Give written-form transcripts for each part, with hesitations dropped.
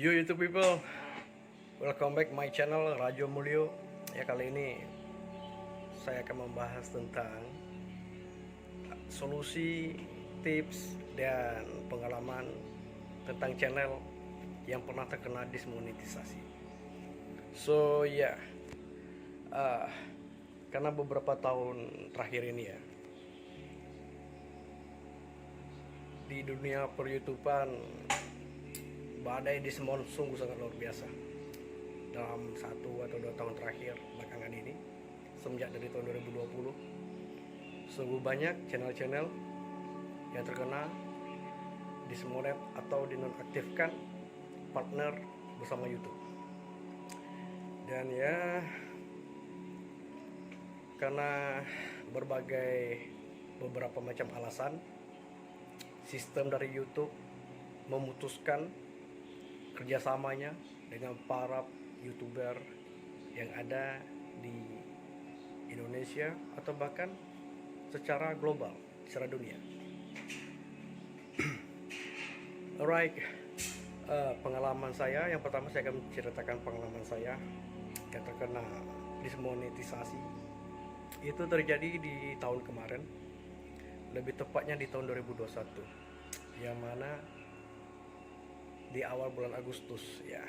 Yo YouTube people, welcome back my channel Rajo Mulyo. Ya, kali ini saya akan membahas tentang solusi, tips, dan pengalaman tentang channel yang pernah terkena dismonetisasi. So ya, karena beberapa tahun terakhir ini ya, di dunia per-YouTubean badai Dismon sungguh sangat luar biasa dalam 1 atau 2 tahun terakhir belakangan ini, semenjak dari tahun 2020. Sungguh banyak channel-channel yang terkena dismonet atau dinonaktifkan partner bersama YouTube. Dan ya, karena beberapa macam alasan, sistem dari YouTube memutuskan kerjasamanya dengan para YouTuber yang ada di Indonesia atau bahkan secara global, secara dunia. Alright, pengalaman saya yang pertama, saya akan menceritakan pengalaman saya yang terkena dismonetisasi. Itu terjadi di tahun kemarin, lebih tepatnya di tahun 2021, yang mana di awal bulan Agustus ya.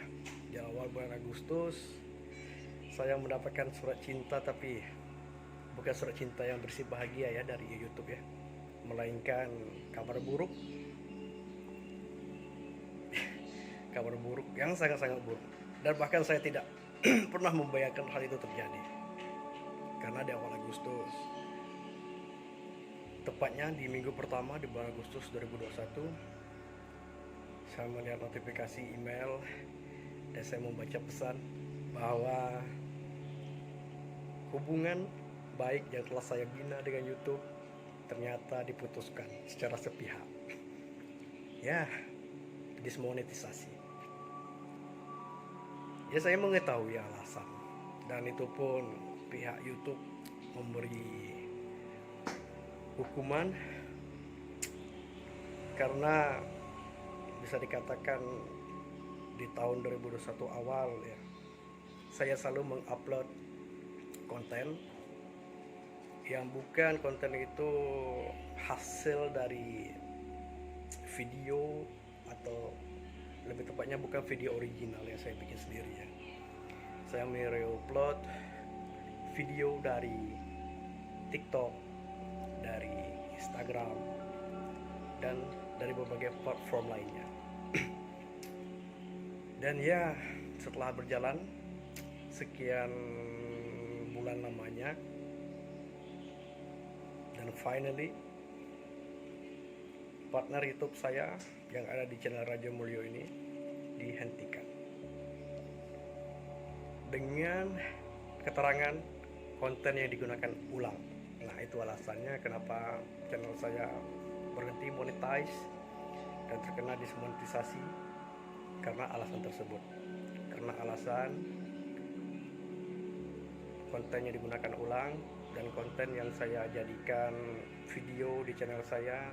Di awal bulan Agustus saya mendapatkan surat cinta, tapi bukan surat cinta yang bersih bahagia ya dari YouTube ya, melainkan kabar buruk. Kabar buruk yang sangat-sangat buruk, dan bahkan saya tidak pernah membayangkan hal itu terjadi. Karena di awal Agustus, tepatnya di minggu pertama di bulan Agustus 2021, saya melihat notifikasi email dan saya membaca pesan bahwa hubungan baik yang telah saya bina dengan YouTube ternyata diputuskan secara sepihak. Ya, dismonetisasi. Ya, saya mengetahui alasan, dan itu pun pihak YouTube memberi hukuman karena bisa dikatakan di tahun 2021 awal ya, saya selalu mengupload konten yang bukan konten itu hasil dari video, atau lebih tepatnya bukan video original yang saya bikin sendiri ya. Saya mereupload video dari TikTok, dari Instagram, dan dari berbagai platform lainnya. Dan ya, setelah berjalan sekian bulan lamanya, dan finally partner YouTube saya yang ada di channel Rajo Mulyo ini dihentikan dengan keterangan konten yang digunakan ulang. Nah, itu alasannya kenapa channel saya berhenti monetize dan terkena dismonetisasi, karena alasan tersebut. Karena alasan kontennya digunakan ulang, dan konten yang saya jadikan video di channel saya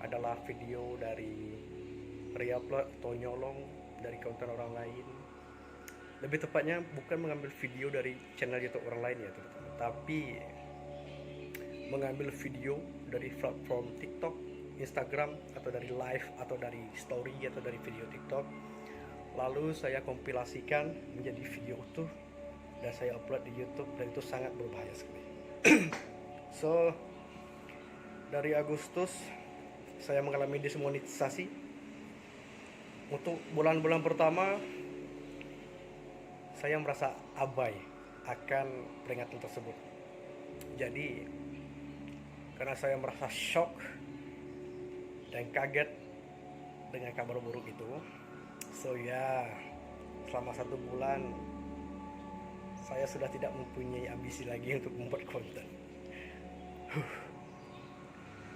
adalah video dari reupload atau nyolong dari konten orang lain. Lebih tepatnya bukan mengambil video dari channel YouTube orang lain ya teman-teman, tapi mengambil video dari platform TikTok, Instagram, atau dari live, atau dari story, atau dari video TikTok. Lalu saya kompilasikan menjadi video utuh dan saya upload di YouTube, dan itu sangat berbahaya sekali. So, dari Agustus saya mengalami dismonetisasi. Untuk bulan-bulan pertama saya merasa abai akan peringatan tersebut. Jadi karena saya merasa shock dan kaget dengan kabar buruk itu, so ya, selama 1 bulan saya sudah tidak mempunyai ambisi lagi untuk membuat konten.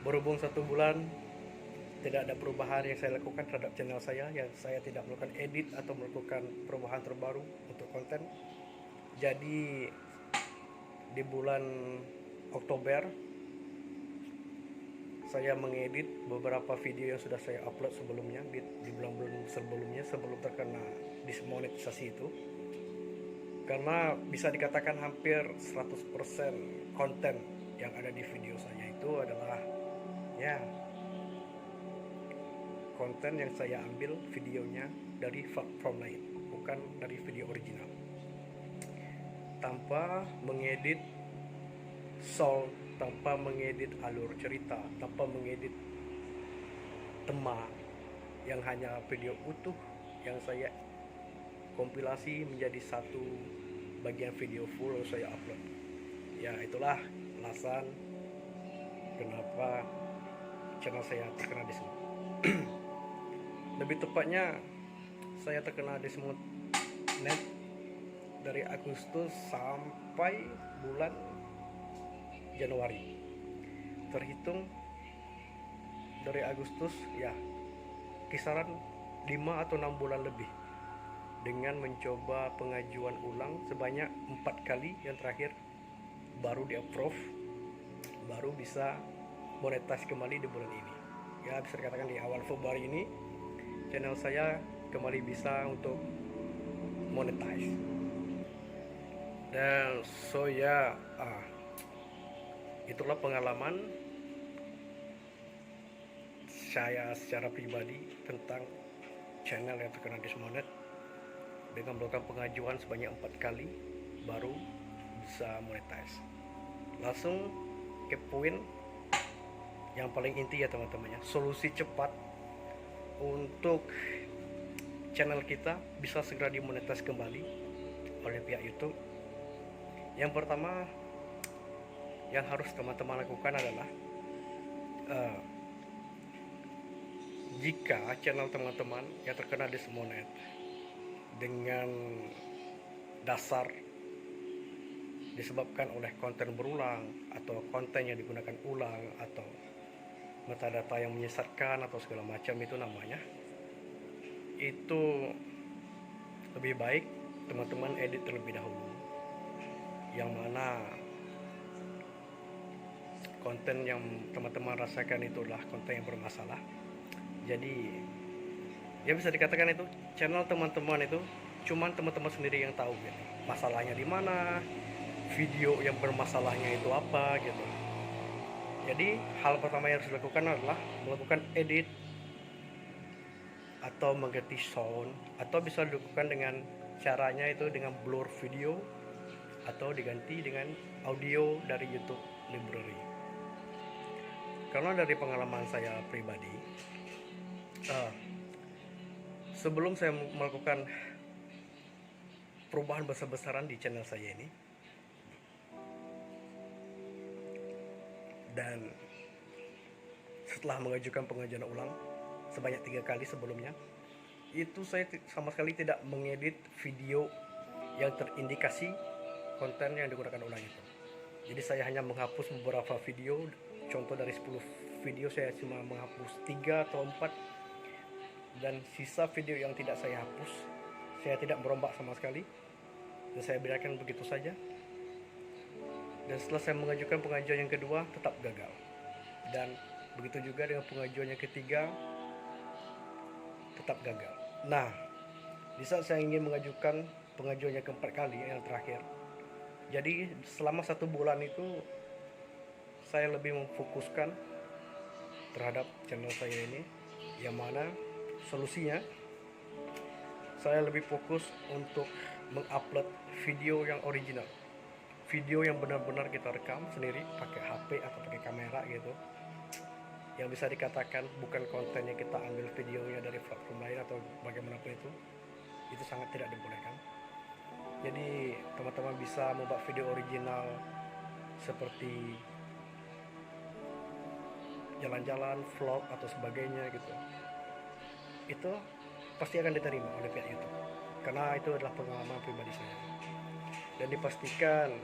Berhubung 1 bulan tidak ada perubahan yang saya lakukan terhadap channel saya, yang saya tidak melakukan edit atau melakukan perubahan terbaru untuk konten. Jadi di bulan Oktober saya mengedit beberapa video yang sudah saya upload sebelumnya di bulan-bulan sebelumnya sebelum terkena dismonetisasi itu, karena bisa dikatakan hampir 100% konten yang ada di video saya itu adalah ya konten yang saya ambil videonya dari platform lain, bukan dari video original, tanpa mengedit sound, tanpa mengedit alur cerita, tanpa mengedit tema, yang hanya video utuh yang saya kompilasi menjadi satu bagian video full saya upload. Ya, itulah alasan kenapa channel saya terkena dismut. Lebih tepatnya saya terkena dismut net dari Agustus sampai bulan Januari. Terhitung dari Agustus ya kisaran 5 atau 6 bulan lebih, dengan mencoba pengajuan ulang sebanyak 4 kali. Yang terakhir baru di approve, baru bisa monetize kembali di bulan ini. Ya, bisa dikatakan di awal Februari ini channel saya kembali bisa untuk monetize. Dan itulah pengalaman saya secara pribadi tentang channel yang terkena dismonet, dengan melakukan pengajuan sebanyak 4 kali baru bisa monetize. Langsung ke poin yang paling inti ya teman-teman ya, solusi cepat untuk channel kita bisa segera dimonetize kembali oleh pihak YouTube. Yang pertama yang harus teman-teman lakukan adalah jika channel teman-teman yang terkena dismonet dengan dasar disebabkan oleh konten berulang atau konten yang digunakan ulang atau metadata yang menyesatkan atau segala macam itu namanya, itu lebih baik teman-teman edit terlebih dahulu, yang mana konten yang teman-teman rasakan itulah konten yang bermasalah. Jadi ya bisa dikatakan itu channel teman-teman itu cuman teman-teman sendiri yang tahu gitu, masalahnya di mana, video yang bermasalahnya itu apa gitu. Jadi hal pertama yang harus dilakukan adalah melakukan edit atau mengganti sound, atau bisa dilakukan dengan caranya itu dengan blur video atau diganti dengan audio dari YouTube library. Karena dari pengalaman saya pribadi, sebelum saya melakukan perubahan besar-besaran di channel saya ini, dan setelah mengajukan pengajuan ulang sebanyak 3 kali sebelumnya, itu saya sama sekali tidak mengedit video yang terindikasi konten yang digunakan ulang itu. Jadi saya hanya menghapus beberapa video. Contoh dari 10 video saya cuma menghapus 3 atau 4, dan sisa video yang tidak saya hapus saya tidak merombak sama sekali, dan saya biarkan begitu saja. Dan setelah saya mengajukan pengajuan yang kedua tetap gagal, dan begitu juga dengan pengajuan yang ketiga tetap gagal. Nah, di saat saya ingin mengajukan pengajuan yang keempat kali, yang terakhir, jadi selama 1 bulan itu saya lebih memfokuskan terhadap channel saya ini, yang mana solusinya saya lebih fokus untuk mengupload video yang original, video yang benar-benar kita rekam sendiri pakai HP atau pakai kamera gitu, yang bisa dikatakan bukan konten yang kita ambil videonya dari platform lain atau bagaimanapun itu sangat tidak dibolehkan. Jadi teman-teman bisa membuat video original seperti jalan-jalan, vlog atau sebagainya gitu, itu pasti akan diterima oleh pihak YouTube, karena itu adalah pengalaman pribadi saya. Dan dipastikan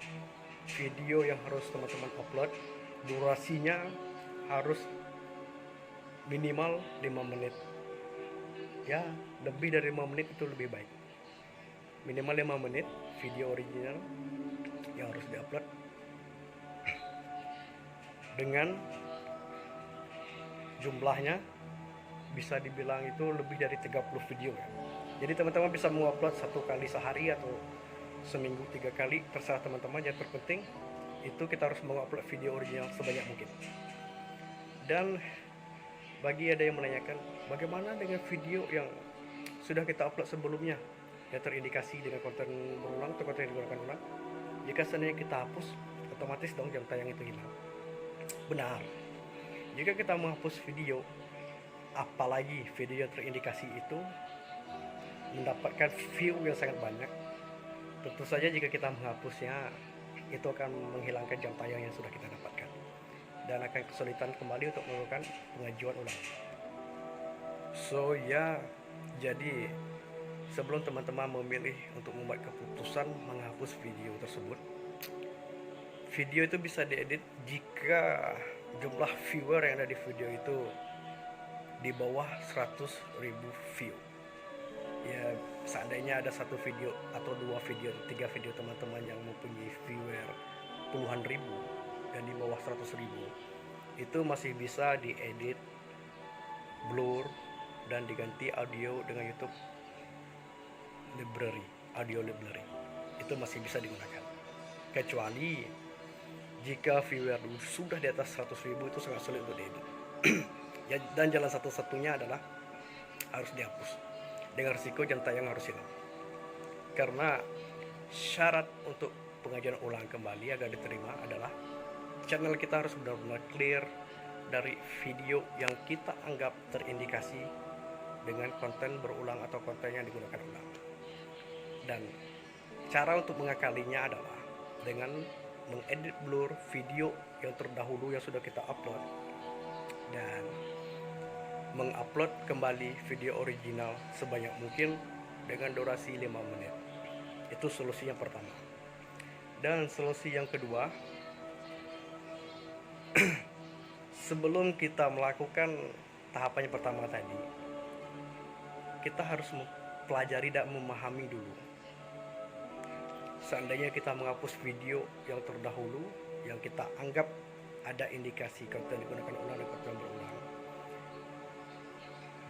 video yang harus teman-teman upload durasinya harus minimal 5 menit. Ya, lebih dari 5 menit itu lebih baik. Minimal 5 menit video original yang harus diupload dengan jumlahnya bisa dibilang itu lebih dari 30 video ya. Jadi teman-teman bisa mengupload 1 kali sehari atau seminggu 3 kali, terserah teman-teman. Yang terpenting itu kita harus mengupload video original sebanyak mungkin. Dan bagi ada yang menanyakan bagaimana dengan video yang sudah kita upload sebelumnya yang terindikasi dengan konten berulang atau konten yang digunakan ulang, jika seandainya kita hapus, otomatis dong jam tayang itu hilang. Benar, jika kita menghapus video, apalagi video yang terindikasi itu mendapatkan view yang sangat banyak, tentu saja jika kita menghapusnya itu akan menghilangkan jam tayang yang sudah kita dapatkan dan akan kesulitan kembali untuk melakukan pengajuan ulang. So ya, jadi sebelum teman-teman memilih untuk membuat keputusan menghapus video tersebut, video itu bisa diedit jika jumlah viewer yang ada di video itu di bawah 100.000 view. Ya, seandainya ada 1 video atau 2 video, 3 video teman-teman yang mempunyai viewer puluhan ribu dan di bawah 100.000, itu masih bisa diedit, blur, dan diganti audio dengan YouTube library, audio library. Itu masih bisa digunakan. Kecuali jika viewer sudah di atas 100.000, itu sangat sulit untuk diedit. Dan jalan satu-satunya adalah harus dihapus dengan risiko jam tayang harus hilang. Karena syarat untuk pengajuan ulang kembali agar diterima adalah channel kita harus benar-benar clear dari video yang kita anggap terindikasi dengan konten berulang atau konten yang digunakan ulang. Dan cara untuk mengakalinya adalah dengan mengedit blur video yang terdahulu yang sudah kita upload dan mengupload kembali video original sebanyak mungkin dengan durasi 5 menit. Itu solusi yang pertama. Dan solusi yang kedua, sebelum kita melakukan tahapan yang pertama tadi, kita harus mempelajari dan memahami dulu. Seandainya kita menghapus video yang terdahulu yang kita anggap ada indikasi konten digunakan ulang dan konten berulang,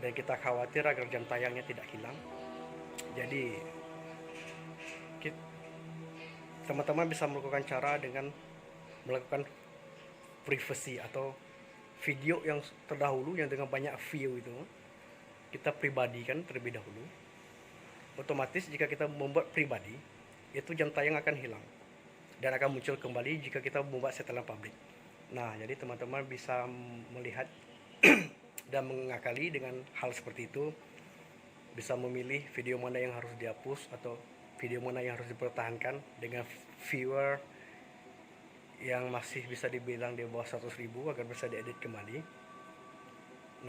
dan kita khawatir agar jam tayangnya tidak hilang, jadi teman-teman bisa melakukan cara dengan melakukan privacy atau video yang terdahulu yang dengan banyak view itu kita pribadikan terlebih dahulu. Otomatis jika kita membuat pribadi, itu jam tayang akan hilang dan akan muncul kembali jika kita membuat setelan publik. Nah, jadi teman-teman bisa melihat dan mengakali dengan hal seperti itu, bisa memilih video mana yang harus dihapus atau video mana yang harus dipertahankan dengan viewer yang masih bisa dibilang di bawah 100.000 agar bisa diedit kembali.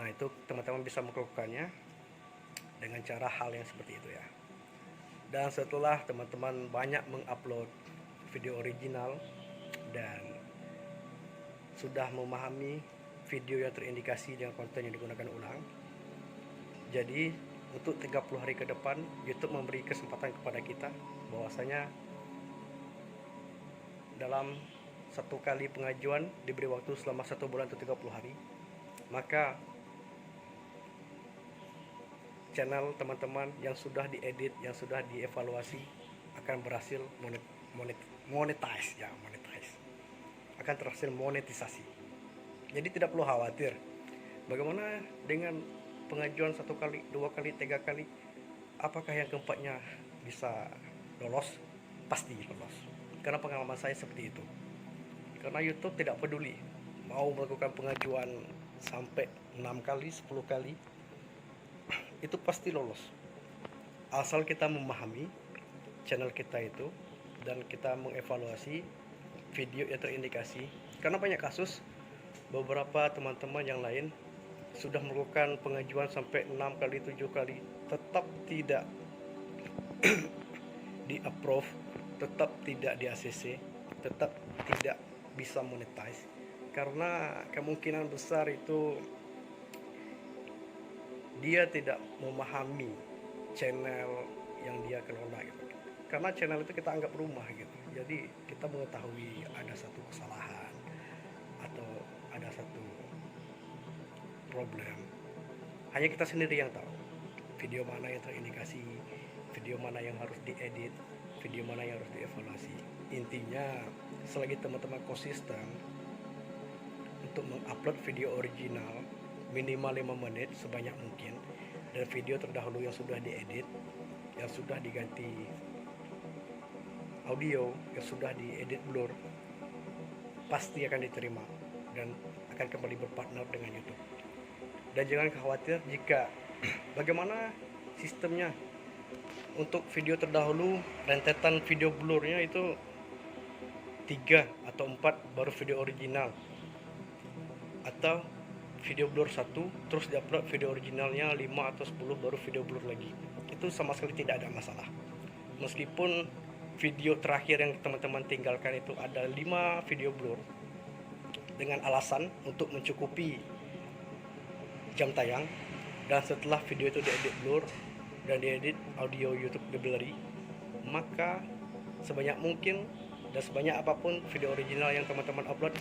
Nah, itu teman-teman bisa melakukannya dengan cara hal yang seperti itu ya. Dan setelah teman-teman banyak mengupload video original dan sudah memahami video yang terindikasi dengan konten yang digunakan ulang, jadi untuk 30 hari ke depan YouTube memberi kesempatan kepada kita bahwasanya dalam 1 kali pengajuan diberi waktu selama 1 bulan atau 30 hari, maka channel teman-teman yang sudah diedit, yang sudah dievaluasi akan berhasil monetize, akan berhasil monetisasi. Jadi tidak perlu khawatir bagaimana dengan pengajuan 1 kali, 2 kali, 3 kali, apakah yang keempatnya bisa lolos? Pasti lolos, karena pengalaman saya seperti itu. Karena YouTube tidak peduli mau melakukan pengajuan sampai 6 kali, 10 kali, itu pasti lolos, asal kita memahami channel kita itu dan kita mengevaluasi video yang terindikasi. Karena banyak kasus beberapa teman-teman yang lain sudah melakukan pengajuan sampai 6 kali, 7 kali, tetap tidak di approve, tetap tidak di ACC, tetap tidak bisa monetize, karena kemungkinan besar itu dia tidak memahami channel yang dia kelola gitu. Karena channel itu kita anggap rumah gitu. Jadi kita mengetahui ada satu kesalahan atau ada satu problem. Hanya kita sendiri yang tahu video mana yang terindikasi, video mana yang harus diedit, video mana yang harus dievaluasi. Intinya selagi teman-teman konsisten untuk mengupload video original minimal 5 menit sebanyak mungkin, dan video terdahulu yang sudah diedit, yang sudah diganti audio, yang sudah diedit blur, pasti akan diterima dan akan kembali berpartner dengan YouTube. Dan jangan khawatir jika bagaimana sistemnya untuk video terdahulu, rentetan video blurnya itu 3 atau 4 baru video original, atau video blur 1 terus diupload video originalnya 5 atau 10 baru video blur lagi. Itu sama sekali tidak ada masalah. Meskipun video terakhir yang teman-teman tinggalkan itu ada 5 video blur dengan alasan untuk mencukupi jam tayang, dan setelah video itu diedit blur dan diedit audio YouTube library, maka sebanyak mungkin dan sebanyak apapun video original yang teman-teman upload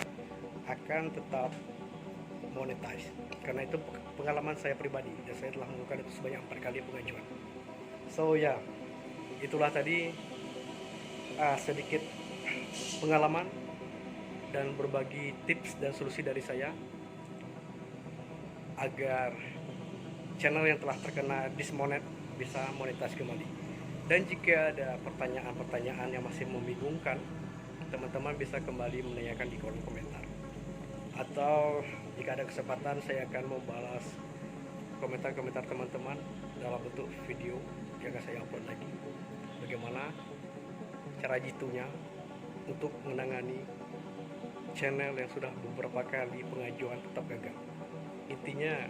akan tetap monetize. Karena itu pengalaman saya pribadi dan saya telah melakukan itu sebanyak 4 kali pengajuan. So ya, itulah tadi sedikit pengalaman dan berbagi tips dan solusi dari saya agar channel yang telah terkena dismonet bisa monetize kembali. Dan jika ada pertanyaan-pertanyaan yang masih membingungkan, teman-teman bisa kembali menanyakan di kolom komentar. Atau jika ada kesempatan, saya akan membalas komentar-komentar teman-teman dalam bentuk video yang akan saya upload lagi. Bagaimana cara jitunya untuk menangani channel yang sudah beberapa kali pengajuan tetap gagal. Intinya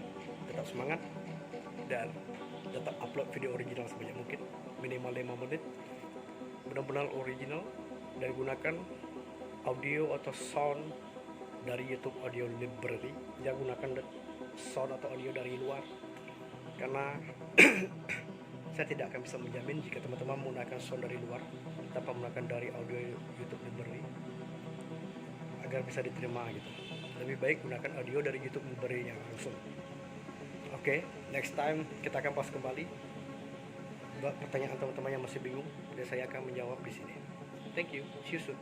tetap semangat dan tetap upload video original sebanyak mungkin, minimal 5 menit, benar-benar original, dan gunakan audio atau sound dari YouTube Audio Library. Jangan gunakan sound atau audio dari luar, karena saya tidak akan bisa menjamin jika teman-teman menggunakan sound dari luar tanpa menggunakan dari audio YouTube Library agar bisa diterima gitu. Lebih baik gunakan audio dari YouTube Library yang langsung. Oke, next time kita akan bahas kembali buat pertanyaan teman-teman yang masih bingung, dan saya akan menjawab di sini. Thank you, see you soon.